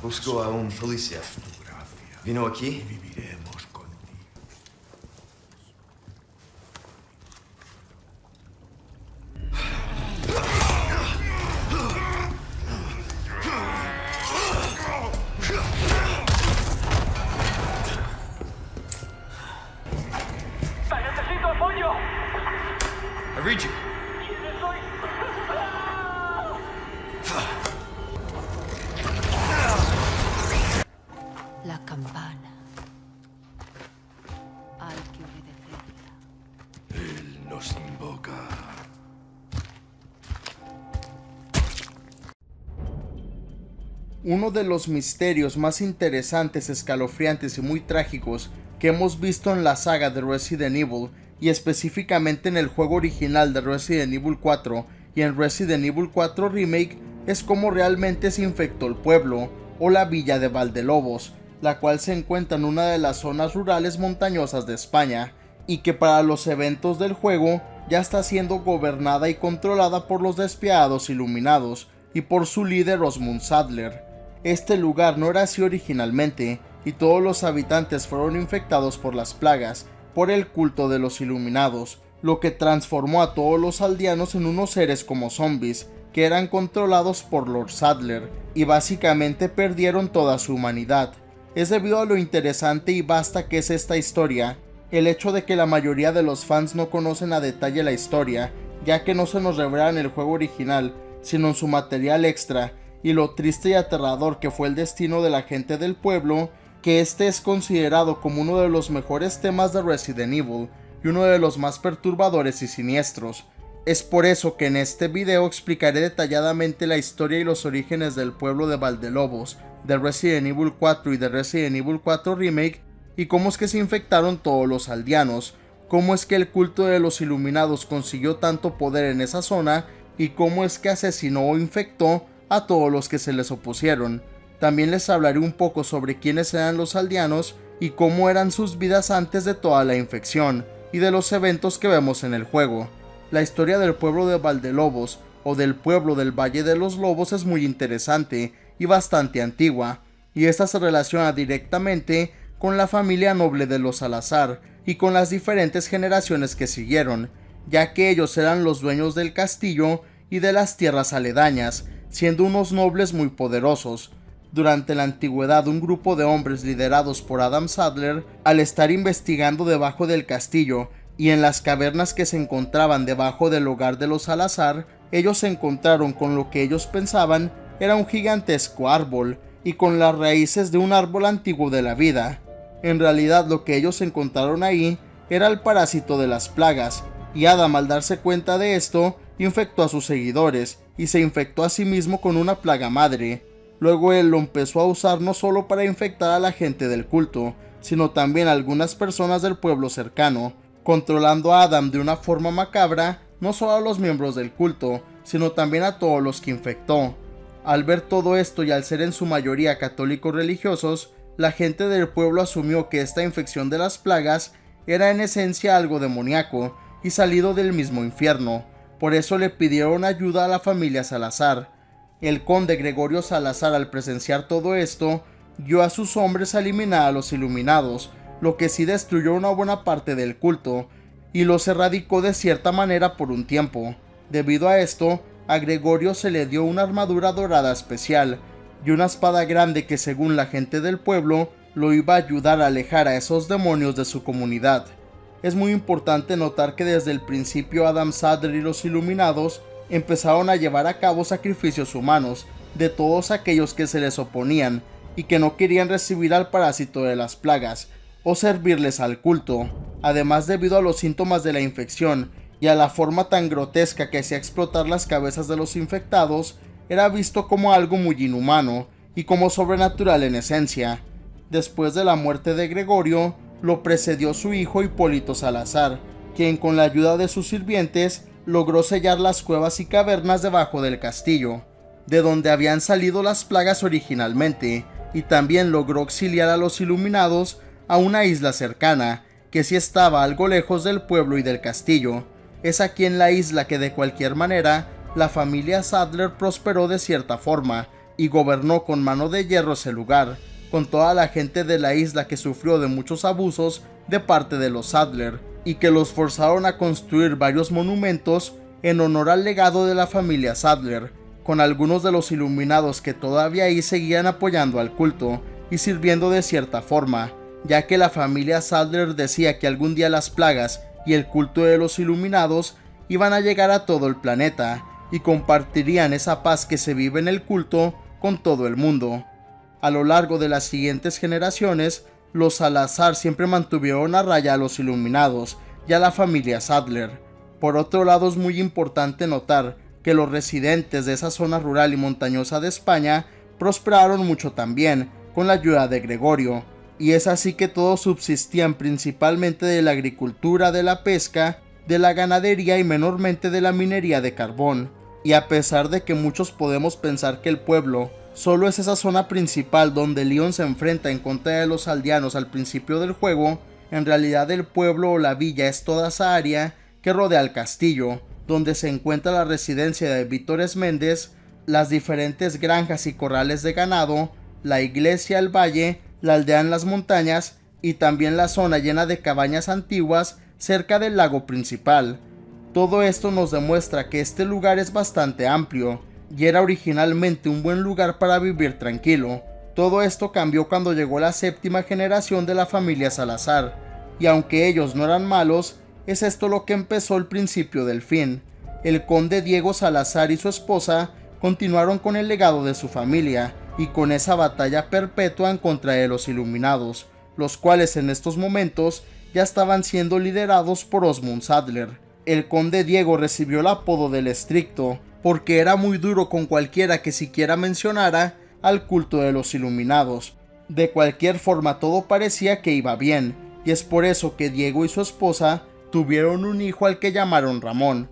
Busco a un policía. ¿Vino aquí? Viviremos contigo. ¡Necesito apoyo! I read you. ¿Quién soy? La campana. Hay que obedecerla. Él nos invoca. Uno de los misterios más interesantes, escalofriantes y muy trágicos que hemos visto en la saga de Resident Evil, y específicamente en el juego original de Resident Evil 4 y en Resident Evil 4 Remake, es cómo realmente se infectó el pueblo o la villa de Valdelobos, la cual se encuentra en una de las zonas rurales montañosas de España, y que para los eventos del juego ya está siendo gobernada y controlada por los despiadados iluminados y por su líder Osmund Saddler. Este lugar no era así originalmente, y todos los habitantes fueron infectados por las plagas, por el culto de los iluminados, lo que transformó a todos los aldeanos en unos seres como zombies, que eran controlados por Lord Saddler, y básicamente perdieron toda su humanidad. Es debido a lo interesante y vasta que es esta historia, el hecho de que la mayoría de los fans no conocen a detalle la historia, ya que no se nos revela en el juego original, sino en su material extra, y lo triste y aterrador que fue el destino de la gente del pueblo, que este es considerado como uno de los mejores temas de Resident Evil, y uno de los más perturbadores y siniestros. Es por eso que en este video explicaré detalladamente la historia y los orígenes del pueblo de Valdelobos, de Resident Evil 4 y de Resident Evil 4 Remake, y cómo es que se infectaron todos los aldeanos, cómo es que el culto de los iluminados consiguió tanto poder en esa zona, y cómo es que asesinó o infectó a todos los que se les opusieron. También les hablaré un poco sobre quiénes eran los aldeanos y cómo eran sus vidas antes de toda la infección, y de los eventos que vemos en el juego. La historia del pueblo de Valdelobos, o del pueblo del Valle de los Lobos, es muy interesante y bastante antigua, y esta se relaciona directamente con la familia noble de los Salazar y con las diferentes generaciones que siguieron, ya que ellos eran los dueños del castillo y de las tierras aledañas, siendo unos nobles muy poderosos. Durante la antigüedad, un grupo de hombres liderados por Adam Saddler, al estar investigando debajo del castillo y en las cavernas que se encontraban debajo del hogar de los Salazar, ellos se encontraron con lo que ellos pensaban era un gigantesco árbol, y con las raíces de un árbol antiguo de la vida. En realidad lo que ellos encontraron ahí era el parásito de las plagas, y Adam, al darse cuenta de esto, infectó a sus seguidores, y se infectó a sí mismo con una plaga madre. Luego él lo empezó a usar no solo para infectar a la gente del culto, sino también a algunas personas del pueblo cercano, controlando a Adam de una forma macabra, no solo a los miembros del culto, sino también a todos los que infectó. Al ver todo esto y al ser en su mayoría católicos religiosos, la gente del pueblo asumió que esta infección de las plagas era en esencia algo demoníaco y salido del mismo infierno. Por eso le pidieron ayuda a la familia Salazar. El conde Gregorio Salazar, al presenciar todo esto, dio a sus hombres a eliminar a los iluminados, lo que sí destruyó una buena parte del culto, y los erradicó de cierta manera por un tiempo. Debido a esto, a Gregorio se le dio una armadura dorada especial, y una espada grande que, según la gente del pueblo, lo iba a ayudar a alejar a esos demonios de su comunidad. Es muy importante notar que desde el principio Adam Saddler y los iluminados empezaron a llevar a cabo sacrificios humanos de todos aquellos que se les oponían y que no querían recibir al parásito de las plagas o servirles al culto. Además, debido a los síntomas de la infección y a la forma tan grotesca que hacía explotar las cabezas de los infectados, era visto como algo muy inhumano y como sobrenatural en esencia. Después de la muerte de Gregorio, lo precedió su hijo Hipólito Salazar, quien con la ayuda de sus sirvientes logró sellar las cuevas y cavernas debajo del castillo, de donde habían salido las plagas originalmente, y también logró exiliar a los iluminados a una isla cercana, que sí estaba algo lejos del pueblo y del castillo. Es aquí en la isla que de cualquier manera la familia Saddler prosperó de cierta forma, y gobernó con mano de hierro ese lugar, con toda la gente de la isla que sufrió de muchos abusos de parte de los Saddler, y que los forzaron a construir varios monumentos en honor al legado de la familia Saddler, con algunos de los iluminados que todavía ahí seguían apoyando al culto y sirviendo de cierta forma, ya que la familia Saddler decía que algún día las plagas y el culto de los iluminados iban a llegar a todo el planeta y compartirían esa paz que se vive en el culto con todo el mundo. A lo largo de las siguientes generaciones, los Salazar siempre mantuvieron a raya a los iluminados y a la familia Saddler. Por otro lado, es muy importante notar que los residentes de esa zona rural y montañosa de España prosperaron mucho también con la ayuda de Gregorio, y es así que todos subsistían principalmente de la agricultura, de la pesca, de la ganadería y menormente de la minería de carbón. Y a pesar de que muchos podemos pensar que el pueblo solo es esa zona principal donde Leon se enfrenta en contra de los aldeanos al principio del juego, en realidad el pueblo o la villa es toda esa área que rodea el castillo, donde se encuentra la residencia de Vítores Méndez, las diferentes granjas y corrales de ganado, la iglesia, el valle, la aldea en las montañas y también la zona llena de cabañas antiguas cerca del lago principal. Todo esto nos demuestra que este lugar es bastante amplio y era originalmente un buen lugar para vivir tranquilo. Todo esto cambió cuando llegó la séptima generación de la familia Salazar, y aunque ellos no eran malos, es esto lo que empezó el principio del fin. El conde Diego Salazar y su esposa continuaron con el legado de su familia y con esa batalla perpetua en contra de los iluminados, los cuales en estos momentos ya estaban siendo liderados por Osmund Saddler. El conde Diego recibió el apodo del Estricto porque era muy duro con cualquiera que siquiera mencionara al culto de los iluminados. De cualquier forma todo parecía que iba bien, y es por eso que Diego y su esposa tuvieron un hijo al que llamaron Ramón.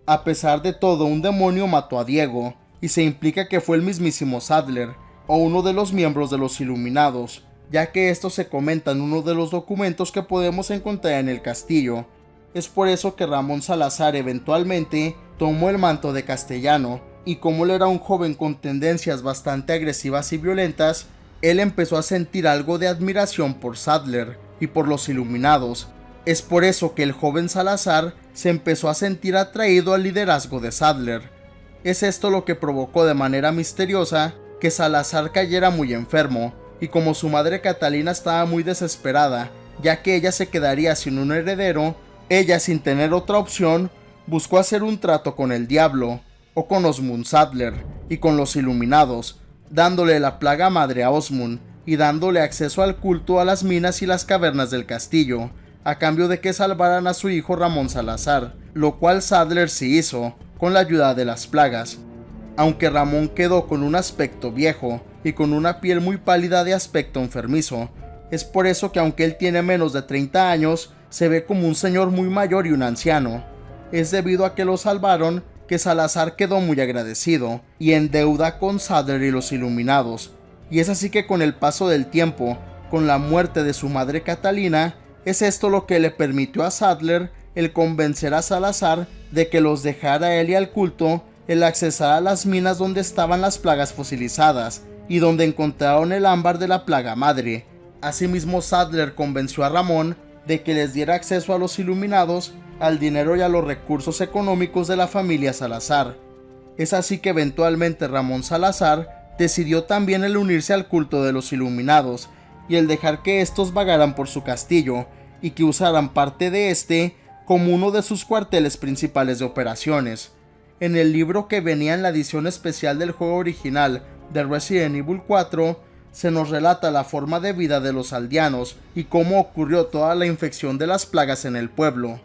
A pesar de todo, un demonio mató a Diego, y se implica que fue el mismísimo Saddler, o uno de los miembros de los iluminados, ya que esto se comenta en uno de los documentos que podemos encontrar en el castillo. Es por eso que Ramón Salazar eventualmente tomó el manto de castellano, y como él era un joven con tendencias bastante agresivas y violentas, él empezó a sentir algo de admiración por Saddler y por los iluminados. Es por eso que el joven Salazar se empezó a sentir atraído al liderazgo de Saddler. Es esto lo que provocó de manera misteriosa que Salazar cayera muy enfermo, y como su madre Catalina estaba muy desesperada, ya que ella se quedaría sin un heredero, ella, sin tener otra opción, buscó hacer un trato con el diablo, o con Osmund Saddler, y con los iluminados, dándole la plaga madre a Osmund, y dándole acceso al culto a las minas y las cavernas del castillo, a cambio de que salvaran a su hijo Ramón Salazar, lo cual Saddler sí hizo, con la ayuda de las plagas. Aunque Ramón quedó con un aspecto viejo, y con una piel muy pálida de aspecto enfermizo, es por eso que aunque él tiene menos de 30 años, se ve como un señor muy mayor y un anciano. Es debido a que lo salvaron que Salazar quedó muy agradecido y en deuda con Saddler y los iluminados, y es así que con el paso del tiempo, con la muerte de su madre Catalina, es esto lo que le permitió a Saddler el convencer a Salazar de que los dejara a él y al culto el accesar a las minas donde estaban las plagas fosilizadas y donde encontraron el ámbar de la plaga madre. Asimismo, Saddler convenció a Ramón de que les diera acceso a los iluminados, al dinero y a los recursos económicos de la familia Salazar. Es así que eventualmente Ramón Salazar decidió también el unirse al culto de los iluminados y el dejar que estos vagaran por su castillo y que usaran parte de este como uno de sus cuarteles principales de operaciones. En el libro que venía en la edición especial del juego original de Resident Evil 4, se nos relata la forma de vida de los aldeanos y cómo ocurrió toda la infección de las plagas en el pueblo.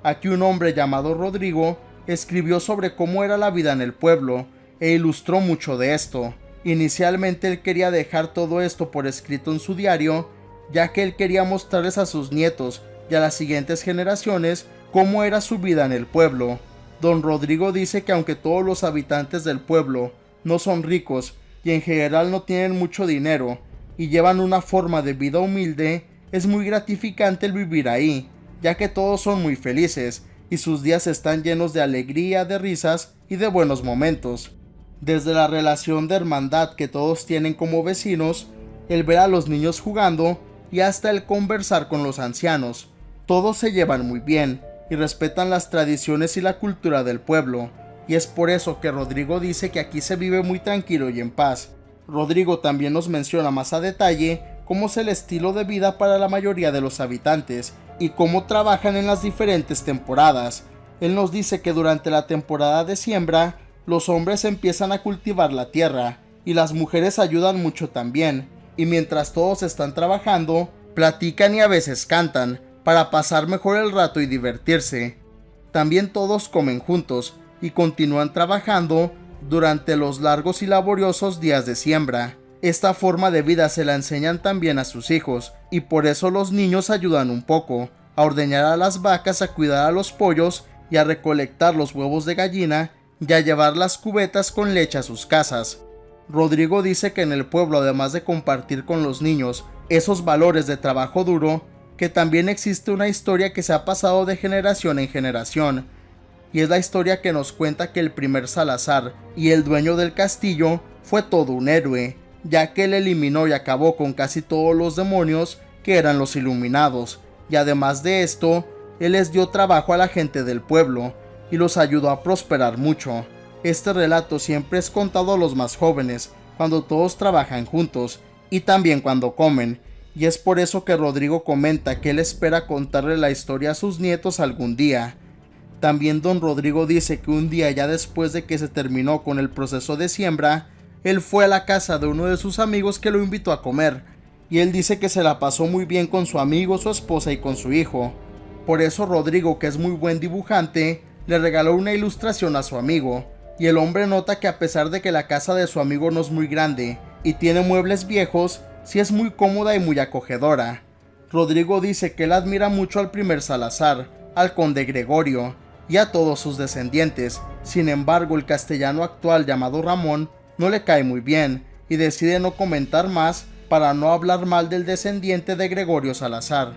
Aquí un hombre llamado Rodrigo escribió sobre cómo era la vida en el pueblo e ilustró mucho de esto. Inicialmente él quería dejar todo esto por escrito en su diario, ya que él quería mostrarles a sus nietos y a las siguientes generaciones cómo era su vida en el pueblo. Don Rodrigo dice que aunque todos los habitantes del pueblo no son ricos y en general no tienen mucho dinero y llevan una forma de vida humilde, es muy gratificante el vivir ahí, ya que todos son muy felices y sus días están llenos de alegría, de risas y de buenos momentos. desde la relación de hermandad que todos tienen como vecinos, el ver a los niños jugando y hasta el conversar con los ancianos. Todos se llevan muy bien y respetan las tradiciones y la cultura del pueblo, y es por eso que Rodrigo dice que aquí se vive muy tranquilo y en paz. Rodrigo también nos menciona más a detalle cómo es el estilo de vida para la mayoría de los habitantes y cómo trabajan en las diferentes temporadas. Él nos dice que durante la temporada de siembra, los hombres empiezan a cultivar la tierra y las mujeres ayudan mucho también, y mientras todos están trabajando, platican y a veces cantan para pasar mejor el rato y divertirse. También todos comen juntos y continúan trabajando durante los largos y laboriosos días de siembra. Esta forma de vida se la enseñan también a sus hijos, y por eso los niños ayudan un poco a ordeñar a las vacas, a cuidar a los pollos y a recolectar los huevos de gallina y a llevar las cubetas con leche a sus casas. Rodrigo dice que en el pueblo, además de compartir con los niños esos valores de trabajo duro, que también existe una historia que se ha pasado de generación en generación, y es la historia que nos cuenta que el primer Salazar y el dueño del castillo fue todo un héroe, ya que él eliminó y acabó con casi todos los demonios que eran los iluminados, y además de esto, él les dio trabajo a la gente del pueblo y los ayudó a prosperar mucho. Este relato siempre es contado a los más jóvenes, cuando todos trabajan juntos y también cuando comen, y es por eso que Rodrigo comenta que él espera contarle la historia a sus nietos algún día. También don Rodrigo dice que un día, ya después de que se terminó con el proceso de siembra, él fue a la casa de uno de sus amigos que lo invitó a comer, y él dice que se la pasó muy bien con su amigo, su esposa y con su hijo. Por eso Rodrigo, que es muy buen dibujante, le regaló una ilustración a su amigo, y el hombre nota que a pesar de que la casa de su amigo no es muy grande y tiene muebles viejos, sí es muy cómoda y muy acogedora. Rodrigo dice que él admira mucho al primer Salazar, al conde Gregorio y a todos sus descendientes. Sin embargo, el castellano actual llamado Ramón no le cae muy bien y decide no comentar más para no hablar mal del descendiente de Gregorio Salazar.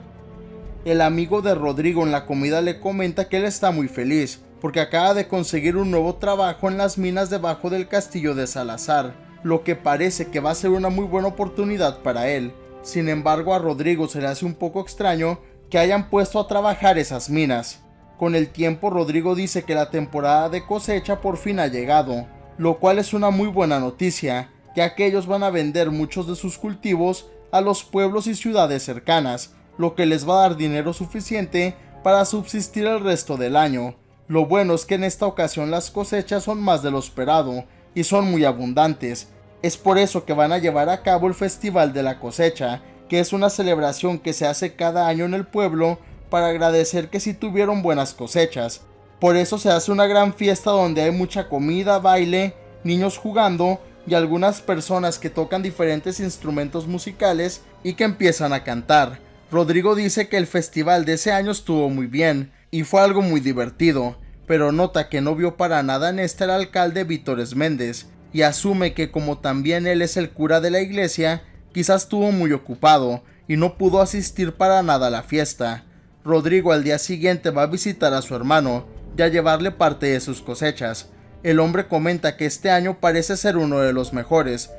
El amigo de Rodrigo en la comida le comenta que él está muy feliz porque acaba de conseguir un nuevo trabajo en las minas debajo del castillo de Salazar, lo que parece que va a ser una muy buena oportunidad para él. Sin embargo, a Rodrigo se le hace un poco extraño que hayan puesto a trabajar esas minas. Con el tiempo, Rodrigo dice que la temporada de cosecha por fin ha llegado, lo cual es una muy buena noticia, ya que ellos van a vender muchos de sus cultivos a los pueblos y ciudades cercanas, lo que les va a dar dinero suficiente para subsistir el resto del año. Lo bueno es que en esta ocasión las cosechas son más de lo esperado y son muy abundantes. Es por eso que van a llevar a cabo el Festival de la Cosecha, que es una celebración que se hace cada año en el pueblo para agradecer que sí tuvieron buenas cosechas. Por eso se hace una gran fiesta donde hay mucha comida, baile, niños jugando y algunas personas que tocan diferentes instrumentos musicales y que empiezan a cantar. Rodrigo dice que el festival de ese año estuvo muy bien y fue algo muy divertido, pero nota que no vio para nada en este el alcalde Víctor Esméndez y asume que como también él es el cura de la iglesia, quizás estuvo muy ocupado y no pudo asistir para nada a la fiesta. Rodrigo al día siguiente va a visitar a su hermano y a llevarle parte de sus cosechas. El hombre comenta que este año parece ser uno de los mejores,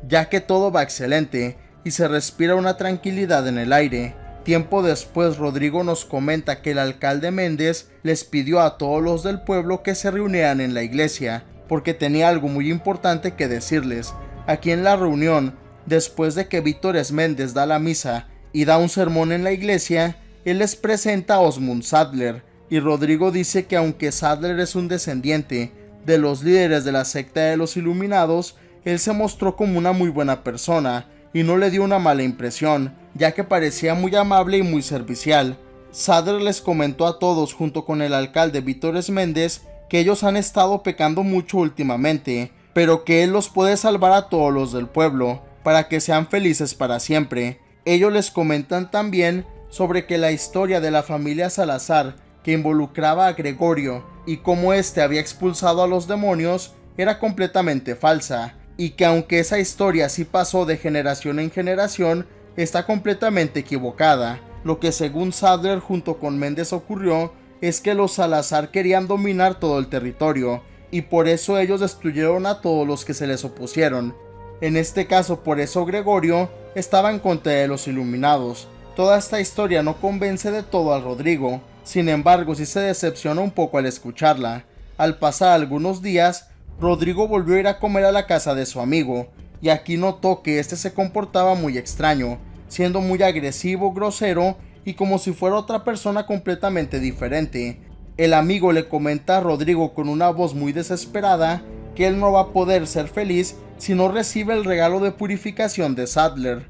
ya que todo va excelente y se respira una tranquilidad en el aire. Tiempo después, Rodrigo nos comenta que el alcalde Méndez les pidió a todos los del pueblo que se reunieran en la iglesia, porque tenía algo muy importante que decirles. Aquí en la reunión, después de que Víctor Esméndez da la misa y da un sermón en la iglesia, él les presenta a Osmund Sadler, y Rodrigo dice que aunque Sadler es un descendiente de los líderes de la secta de los Iluminados, él se mostró como una muy buena persona y no le dio una mala impresión, ya que parecía muy amable y muy servicial. Sadler les comentó a todos junto con el alcalde Víctor Esméndez que ellos han estado pecando mucho últimamente, pero que él los puede salvar a todos los del pueblo, para que sean felices para siempre. Ellos les comentan también sobre que la historia de la familia Salazar, que involucraba a Gregorio y cómo éste había expulsado a los demonios, era completamente falsa, y que aunque esa historia sí pasó de generación en generación, está completamente equivocada. Lo que según Sadler junto con Méndez ocurrió es que los Salazar querían dominar todo el territorio y por eso ellos destruyeron a todos los que se les opusieron. En este caso, por eso Gregorio estaba en contra de los iluminados. Toda esta historia no convence de todo a Rodrigo, sin embargo sí se decepciona un poco al escucharla. Al pasar algunos días, Rodrigo volvió a ir a comer a la casa de su amigo, y aquí notó que este se comportaba muy extraño, siendo muy agresivo, grosero y como si fuera otra persona completamente diferente. El amigo le comenta a Rodrigo con una voz muy desesperada que él no va a poder ser feliz si no recibe el regalo de purificación de Saddler.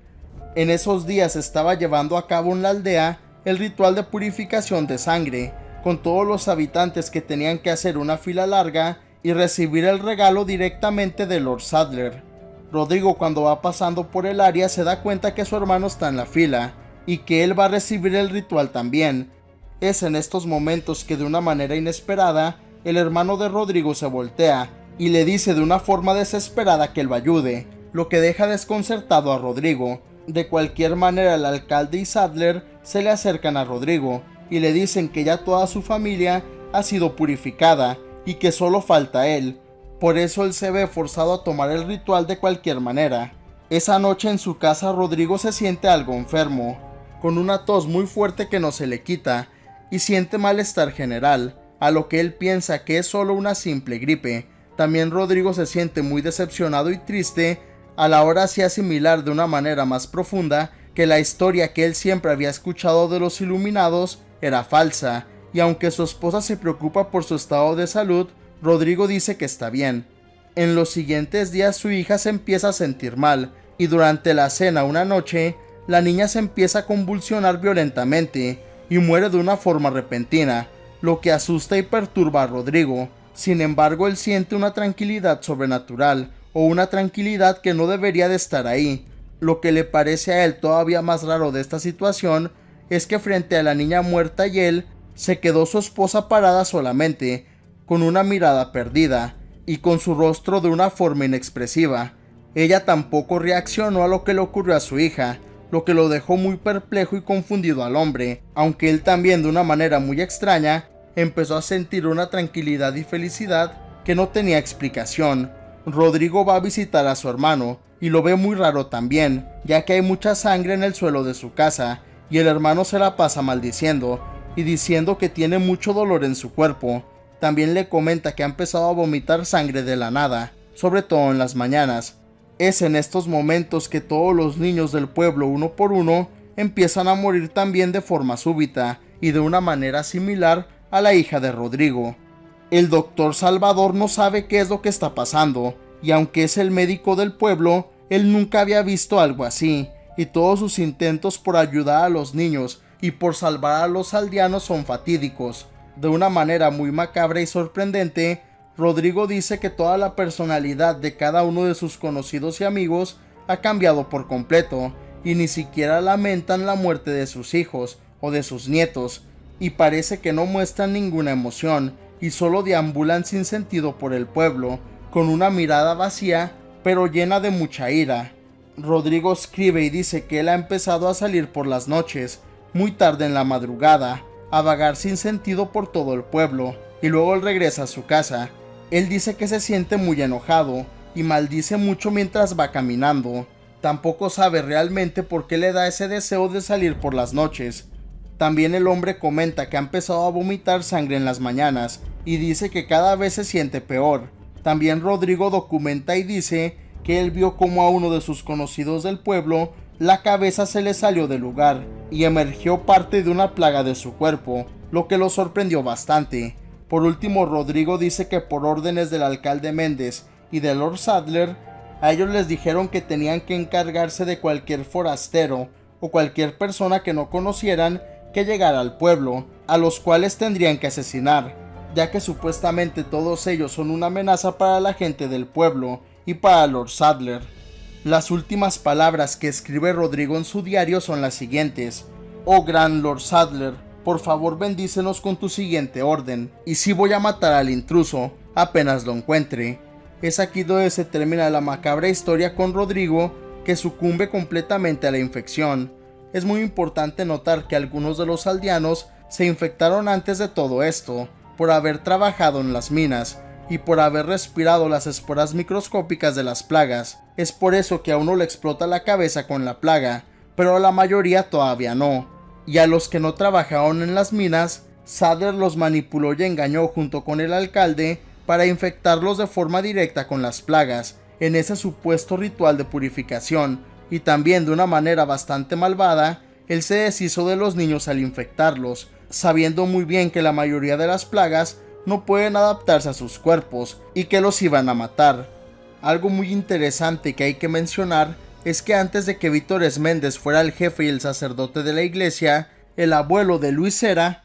En esos días estaba llevando a cabo en la aldea el ritual de purificación de sangre, con todos los habitantes que tenían que hacer una fila larga y recibir el regalo directamente de Lord Saddler. Rodrigo, cuando va pasando por el área, se da cuenta que su hermano está en la fila y que él va a recibir el ritual también. Es en estos momentos que de una manera inesperada el hermano de Rodrigo se voltea y le dice de una forma desesperada que él lo ayude, lo que deja desconcertado a Rodrigo. De cualquier manera, el alcalde y Saddler se le acercan a Rodrigo y le dicen que ya toda su familia ha sido purificada y que solo falta él. Por eso él se ve forzado a tomar el ritual de cualquier manera. Esa noche en su casa Rodrigo se siente algo enfermo, con una tos muy fuerte que no se le quita, y siente malestar general, a lo que él piensa que es solo una simple gripe. También Rodrigo se siente muy decepcionado y triste, a la hora sí asimilar de una manera más profunda que la historia que él siempre había escuchado de los iluminados era falsa, y aunque su esposa se preocupa por su estado de salud, Rodrigo dice que está bien. En los siguientes días su hija se empieza a sentir mal, y durante la cena una noche, la niña se empieza a convulsionar violentamente, y muere de una forma repentina, lo que asusta y perturba a Rodrigo. Sin embargo, él siente una tranquilidad sobrenatural, o una tranquilidad que no debería de estar ahí. Lo que le parece a él todavía más raro de esta situación es que frente a la niña muerta y él, se quedó su esposa parada solamente, con una mirada perdida, y con su rostro de una forma inexpresiva. Ella tampoco reaccionó a lo que le ocurrió a su hija, lo que lo dejó muy perplejo y confundido al hombre, aunque él también de una manera muy extraña empezó a sentir una tranquilidad y felicidad que no tenía explicación. Rodrigo va a visitar a su hermano y lo ve muy raro también, ya que hay mucha sangre en el suelo de su casa y el hermano se la pasa maldiciendo y diciendo que tiene mucho dolor en su cuerpo. También le comenta que ha empezado a vomitar sangre de la nada, sobre todo en las mañanas. Es en estos momentos que todos los niños del pueblo, uno por uno, empiezan a morir también de forma súbita y de una manera similar a la hija de Rodrigo. El doctor Salvador no sabe qué es lo que está pasando, y aunque es el médico del pueblo, él nunca había visto algo así, y todos sus intentos por ayudar a los niños y por salvar a los aldeanos son fatídicos. De una manera muy macabra y sorprendente, Rodrigo dice que toda la personalidad de cada uno de sus conocidos y amigos ha cambiado por completo, y ni siquiera lamentan la muerte de sus hijos o de sus nietos, y parece que no muestran ninguna emoción, y solo deambulan sin sentido por el pueblo, con una mirada vacía, pero llena de mucha ira. Rodrigo escribe y dice que él ha empezado a salir por las noches, muy tarde en la madrugada, a vagar sin sentido por todo el pueblo, y luego él regresa a su casa. Él dice que se siente muy enojado, y maldice mucho mientras va caminando. Tampoco sabe realmente por qué le da ese deseo de salir por las noches. También el hombre comenta que ha empezado a vomitar sangre en las mañanas, y dice que cada vez se siente peor. También Rodrigo documenta y dice que él vio como a uno de sus conocidos del pueblo la cabeza se le salió del lugar y emergió parte de una plaga de su cuerpo, lo que lo sorprendió bastante. Por último, Rodrigo dice que por órdenes del alcalde Méndez y de Lord Saddler, a ellos les dijeron que tenían que encargarse de cualquier forastero o cualquier persona que no conocieran que llegara al pueblo, a los cuales tendrían que asesinar, ya que supuestamente todos ellos son una amenaza para la gente del pueblo y para Lord Saddler. Las últimas palabras que escribe Rodrigo en su diario son las siguientes: «Oh gran Lord Saddler, por favor bendícenos con tu siguiente orden, y sí voy a matar al intruso, apenas lo encuentre». Es aquí donde se termina la macabra historia con Rodrigo, que sucumbe completamente a la infección. Es muy importante notar que algunos de los aldeanos se infectaron antes de todo esto, por haber trabajado en las minas, y por haber respirado las esporas microscópicas de las plagas. Es por eso que a uno le explota la cabeza con la plaga, pero a la mayoría todavía no. Y a los que no trabajaron en las minas, Sadler los manipuló y engañó junto con el alcalde para infectarlos de forma directa con las plagas, en ese supuesto ritual de purificación, y también de una manera bastante malvada, él se deshizo de los niños al infectarlos, sabiendo muy bien que la mayoría de las plagas no pueden adaptarse a sus cuerpos y que los iban a matar. Algo muy interesante que hay que mencionar es que antes de que Vítor Esméndez fuera el jefe y el sacerdote de la iglesia, el abuelo de Luis era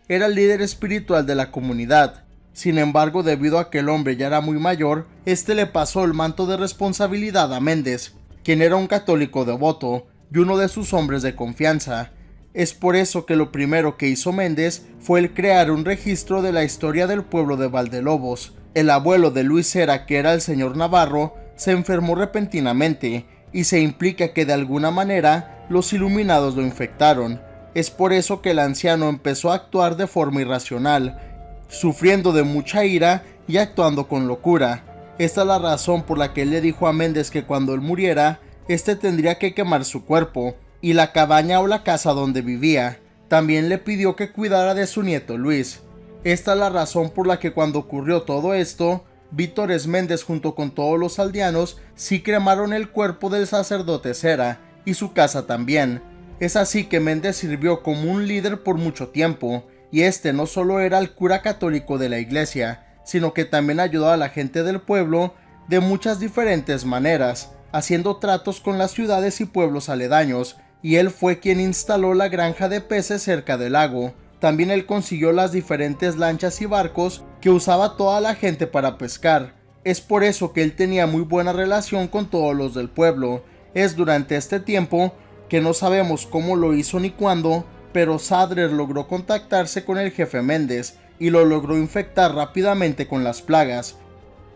el líder espiritual de la comunidad. Sin embargo, debido a que el hombre ya era muy mayor, este le pasó el manto de responsabilidad a Méndez, quien era un católico devoto y uno de sus hombres de confianza. Es por eso que lo primero que hizo Méndez fue el crear un registro de la historia del pueblo de Valdelobos. El abuelo de Luis Cera, que era el señor Navarro, se enfermó repentinamente y se implica que de alguna manera los iluminados lo infectaron. Es por eso que el anciano empezó a actuar de forma irracional, sufriendo de mucha ira y actuando con locura. Esta es la razón por la que él le dijo a Méndez que cuando él muriera, este tendría que quemar su cuerpo y la cabaña o la casa donde vivía. También le pidió que cuidara de su nieto Luis. Esta es la razón por la que cuando ocurrió todo esto, Vítor Esméndez junto con todos los aldeanos sí cremaron el cuerpo del sacerdote Cera y su casa también. Es así que Méndez sirvió como un líder por mucho tiempo, y este no solo era el cura católico de la iglesia, sino que también ayudó a la gente del pueblo de muchas diferentes maneras, haciendo tratos con las ciudades y pueblos aledaños, y él fue quien instaló la granja de peces cerca del lago. También él consiguió las diferentes lanchas y barcos que usaba toda la gente para pescar. Es por eso que él tenía muy buena relación con todos los del pueblo. Es durante este tiempo, que no sabemos cómo lo hizo ni cuándo, pero Sadler logró contactarse con el jefe Méndez y lo logró infectar rápidamente con las plagas.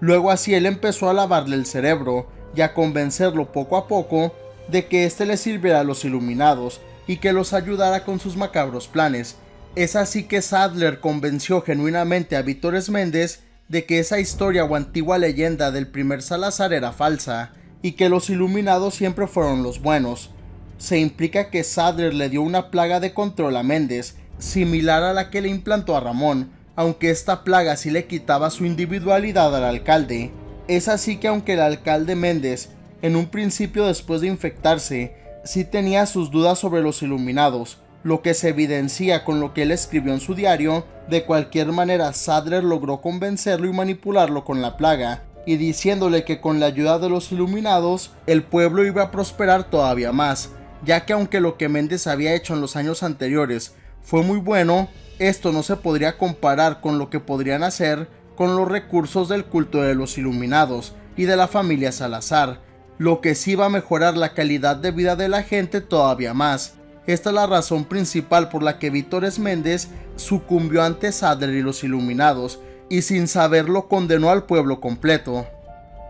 Luego así él empezó a lavarle el cerebro y a convencerlo poco a poco de que éste le sirviera a los iluminados y que los ayudara con sus macabros planes. Es así que Sadler convenció genuinamente a Vítor Esméndez de que esa historia o antigua leyenda del primer Salazar era falsa y que los iluminados siempre fueron los buenos. Se implica que Sadler le dio una plaga de control a Méndez, similar a la que le implantó a Ramón, aunque esta plaga sí le quitaba su individualidad al alcalde. Es así que aunque el alcalde Méndez, en un principio después de infectarse, sí tenía sus dudas sobre los iluminados, lo que se evidencia con lo que él escribió en su diario, de cualquier manera Sadler logró convencerlo y manipularlo con la plaga, y diciéndole que con la ayuda de los iluminados, el pueblo iba a prosperar todavía más, ya que aunque lo que Méndez había hecho en los años anteriores fue muy bueno, esto no se podría comparar con lo que podrían hacer con los recursos del culto de los iluminados y de la familia Salazar, lo que sí va a mejorar la calidad de vida de la gente todavía más. Esta es la razón principal por la que Vítor Esméndez sucumbió ante Sadler y los iluminados, y sin saberlo condenó al pueblo completo.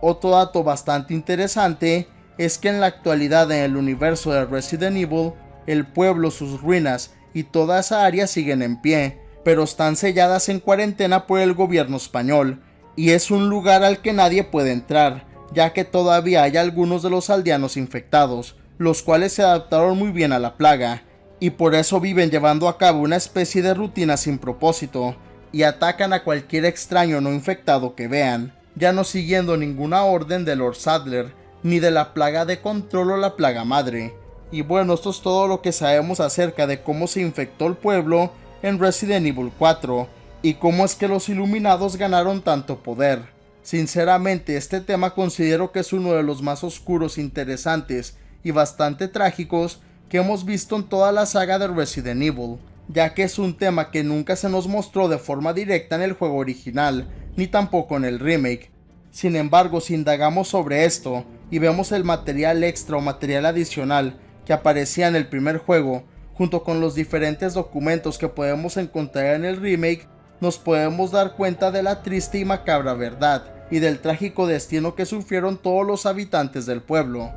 Otro dato bastante interesante es que en la actualidad en el universo de Resident Evil, el pueblo, sus ruinas y toda esa área siguen en pie, pero están selladas en cuarentena por el gobierno español, y es un lugar al que nadie puede entrar, ya que todavía hay algunos de los aldeanos infectados, los cuales se adaptaron muy bien a la plaga, y por eso viven llevando a cabo una especie de rutina sin propósito, y atacan a cualquier extraño no infectado que vean, ya no siguiendo ninguna orden de Lord Sadler, ni de la plaga de control o la plaga madre. Y bueno, esto es todo lo que sabemos acerca de cómo se infectó el pueblo en Resident Evil 4, y cómo es que los iluminados ganaron tanto poder. Sinceramente, este tema considero que es uno de los más oscuros, interesantes y bastante trágicos que hemos visto en toda la saga de Resident Evil, ya que es un tema que nunca se nos mostró de forma directa en el juego original, ni tampoco en el remake. Sin embargo, si indagamos sobre esto y vemos el material extra o material adicional que aparecía en el primer juego, junto con los diferentes documentos que podemos encontrar en el remake, nos podemos dar cuenta de la triste y macabra verdad, y del trágico destino que sufrieron todos los habitantes del pueblo.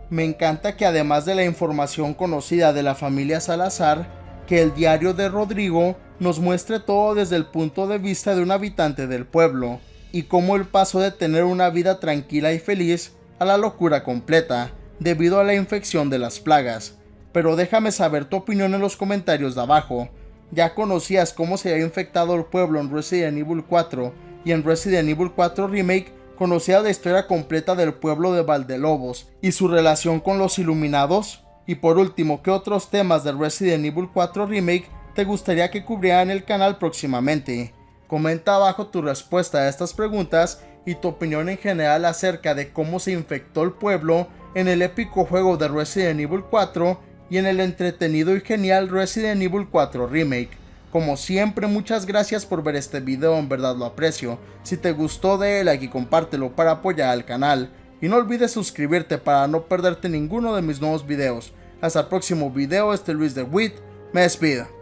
Me encanta que además de la información conocida de la familia Salazar, que el diario de Rodrigo nos muestre todo desde el punto de vista de un habitante del pueblo, y cómo él pasó de tener una vida tranquila y feliz a la locura completa debido a la infección de las plagas. Pero déjame saber tu opinión en los comentarios de abajo. ¿Ya conocías cómo se había infectado el pueblo en Resident Evil 4 y en Resident Evil 4 Remake? ¿Conocías la historia completa del pueblo de Valdelobos y su relación con los Iluminados? Y por último, ¿qué otros temas de Resident Evil 4 Remake te gustaría que cubriera en el canal próximamente? Comenta abajo tu respuesta a estas preguntas y tu opinión en general acerca de cómo se infectó el pueblo en el épico juego de Resident Evil 4 y en el entretenido y genial Resident Evil 4 Remake. Como siempre, muchas gracias por ver este video, en verdad lo aprecio. Si te gustó, dale like y compártelo para apoyar al canal. Y no olvides suscribirte para no perderte ninguno de mis nuevos videos. Hasta el próximo video, este Luis de Witt, me despido.